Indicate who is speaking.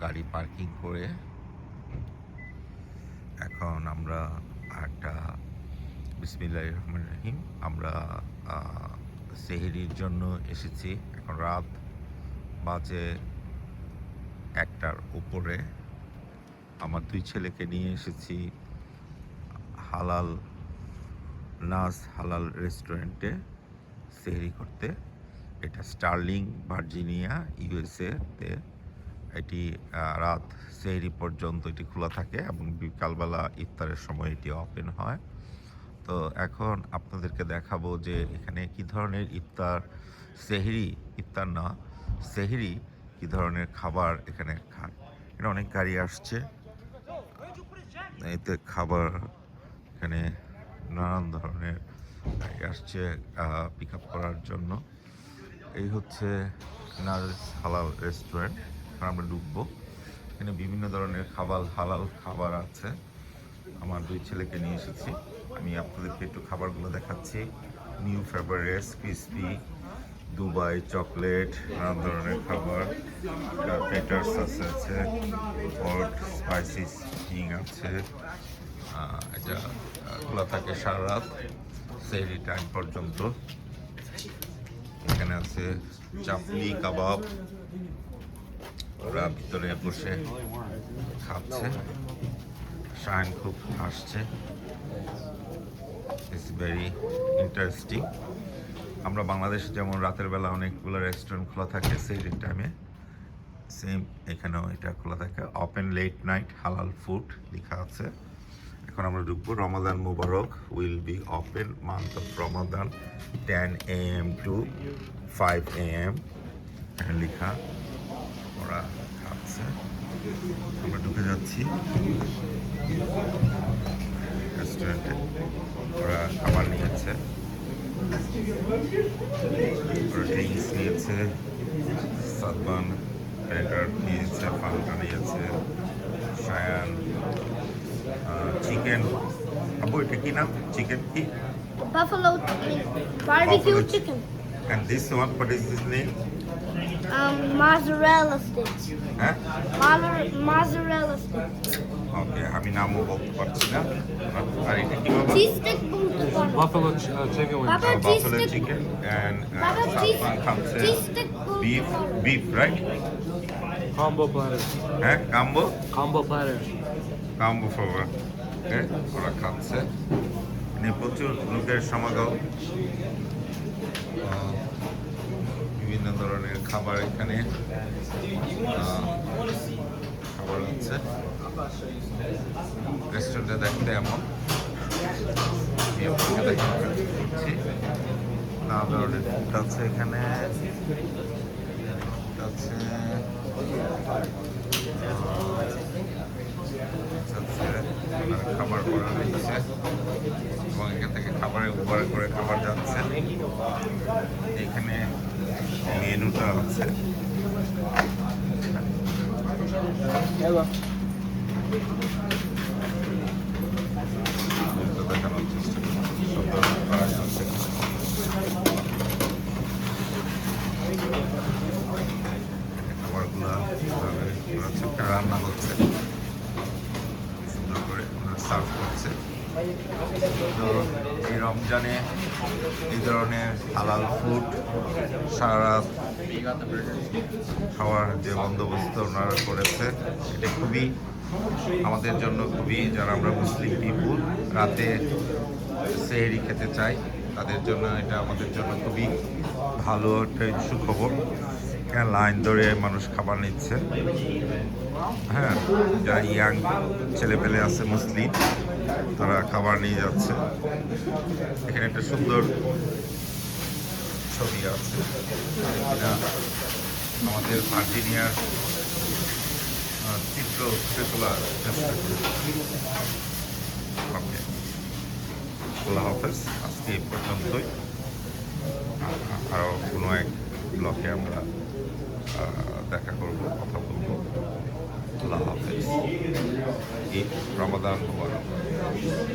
Speaker 1: গাড়ি পার্কিং করে এখন আমরা একটা বিসমিল্লাহির রহমানির রহিম আমরা সেহরির জন্য এসেছি। এখন রাত বাজে 1টার উপরে। আমার 2 ছেলেকে নিয়ে এসেছি হালাল হালাল রেস্টুরেন্টে সেহরি করতে। এটা স্টার্লিং ভার্জিনিয়া ইউএসএতে। এটি রাত সেহরি পর্যন্ত এটি খোলা থাকে এবং বিকালবেলা ইফতারের সময় এটি ওপেন হয়। তো এখন আপনাদেরকে দেখাবো যে এখানে কি ধরনের ইফতার না সেহরি কি ধরনের খাবার এখানে খান। এখানে অনেক গাড়ি আসছে, এতে খাবার এখানে নানান ধরনের গাড়ি আসছে পিক আপ করার জন্য। এই হচ্ছে নাজ হালাল রেস্টুরেন্ট। এখন আমরা ঢুকবো। এখানে বিভিন্ন ধরনের হালাল খাবার আছে। আমার 2 ছেলেকে নিয়ে এসেছি। আমি আপনাদেরকে একটু খাবারগুলো দেখাচ্ছি। নিউ ফেভারেটস ক্রিসপি, দুবাই চকলেট, নানান ধরনের খাবার, পেটার্স আছে, হট স্পাইসি চিং আছে। এটা খোলা থাকে সারা রাত সেহরি টাইম পর্যন্ত। এখানে আছে চাপলি কাবাব, ওরা ভিতরে বসে খাচ্ছে। শাইন খুব হাসছে। It's very interesting. আমরা বাংলাদেশে যেমন রাতের বেলা অনেকগুলো রেস্টুরেন্ট খোলা থাকে সেহরির টাইমে, সেম এখানেও এটা খোলা থাকে। Open late night halal food লেখা আছে। এখন আমরা ঢুকবো। Ramadan Mubarak will be open month of Ramadan 10 AM to 5 AM এখানে লেখা। ওরা খাচ্ছে, আমরা ঢুকে যাচ্ছি রেস্টুরেন্টে। ওরা খাবার নিয়েছে, ওরা ড্রিঙ্কস নিয়েছে, সাদবান পেটার নিয়েছে, ফান্টা নিয়েছে, শায়ান চিকেন। আবু এটা কি নাম? চিকেন কি?
Speaker 2: Buffalo chicken, barbecue chicken.
Speaker 1: And this one, what is this name?
Speaker 2: Mozzarella sticks.
Speaker 1: হ্যাঁ
Speaker 2: Mozzarella sticks.
Speaker 1: ওকে, আমি নামও বলতে পারছি না। আর এটা কি বাবা?
Speaker 2: Cheese stick বলতে পারো।
Speaker 3: Buffalo chicken wings.
Speaker 2: Baba, cheese
Speaker 1: Buffalo
Speaker 2: stick.
Speaker 1: chicken and
Speaker 2: Baba,
Speaker 1: সাদবান খাচ্ছে
Speaker 2: cheese stick বলতে পারো।
Speaker 1: beef, right?
Speaker 3: Combo platter.
Speaker 1: হ্যাঁ
Speaker 3: Combo platter.
Speaker 1: Combo flavour. ওরা খাচ্ছে, মানে প্রচুর লোকের সমাগম। বিভিন্ন ধরনের খাবার এখানে খাবার আছে। রেস্টুরেন্টে দেখতে এমন আমি আপনাকে দেখাচ্ছি। নানা ধরনের ফুড আছে এখানে আছে। খাবার করা হচ্ছে এবং এখান থেকে খাবারের উপরে করে খাবার যাচ্ছে। এখানে মেনুটা আছে। দেখানোর চেষ্টা করছি। সব ধরনের খাবার আছে। খাবারগুলো রান্না হচ্ছে, সুন্দর করে সার্ভ করছে। তো এই রমজানে এই ধরনের হালাল ফুড সারা রাত খাওয়ার যে বন্দোবস্ত ওনারা করেছে, এটা খুবই আমাদের জন্য খুবই, যারা আমরা মুসলিম পিপুল রাতে সেহরি খেতে চাই তাদের জন্য এটা আমাদের জন্য খুবই ভালো একটা সুখবর। এখানে লাইন ধরে মানুষ খাবার নিচ্ছে। হ্যাঁ, যারা ইয়াং ছেলেপেলে আছে মুসলিম, তারা খাবার নিয়ে যাচ্ছে। এখানে একটা সুন্দর ছবি আছে, এটা আমাদের ভার্জিনিয়ার চিত্র ফুটে তোলার চেষ্টা করেছি। ওকে, আল্লাহ হাফেজ। আজকে এই পর্যন্তই। আরও কোনো এক ব্লকে আমরা দেখা করব, কথা বলবো। আল্লাহ হাফেজ। ঈদ রমাদান মুবারক।